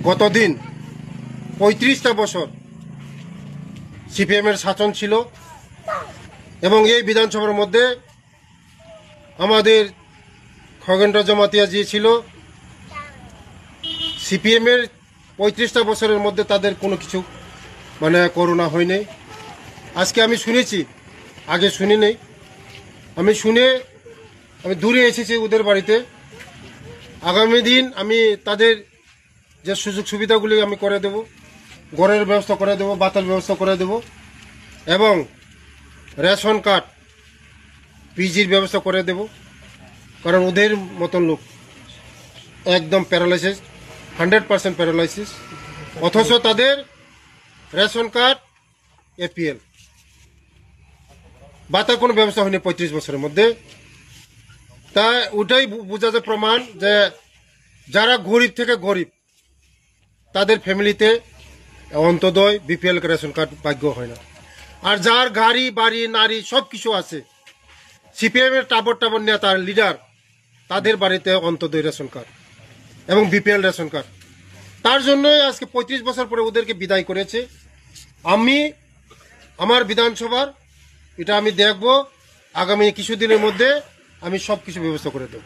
গতদিন ৩৫টা বছর সিপিএমের শাসন ছিল এবং এই বিধানসভার মধ্যে আমাদের খগেনরাও জমাতিয়া যে ছিল, সিপিএমের ৩৫টা বছরের মধ্যে তাদের কোনো কিছু করোনা হয়নি। আজকে আমি শুনেছি, আগে শুনি নেই, আমি দূরে এসেছি ওদের বাড়িতে। আগামী দিন আমি তাদের যে সুযোগ সুবিধাগুলি আমি করে দেব, ঘরের ব্যবস্থা করে দেব, বাতার ব্যবস্থা করে দেব এবং রেশন কার্ড, পিজির ব্যবস্থা করে দেব। কারণ ওদের মতন লোক একদম প্যারালাইসিস, 100% প্যারালাইসিস, অথচ তাদের রেশন কার্ড, এপিএল, বাতার কোনো ব্যবস্থা হয়নি ৩৫ বছরের মধ্যে। তা ওটাই বোঝা যায় প্রমাণ যে যারা গরিব থেকে গরিব তাদের ফ্যামিলিতে অন্তদয় বিপিএল রেশন কার্ড ভাগ্য হয় না। আর যার গাড়ি বাড়ি নারী সব কিছু আছে, সিপিএমের টাবর নিয়ে তার লিডার, তাদের বাড়িতে অন্তদয় রেশন কার্ড এবং বিপিএল রেশন কার্ড। তার জন্যই আজকে ৩৫ বছর পরে ওদেরকে বিদায় করেছে। আমি আমার বিধানসভার এটা আমি দেখব, আগামী কিছুদিনের মধ্যে আমি সব কিছু ব্যবস্থা করে দেব।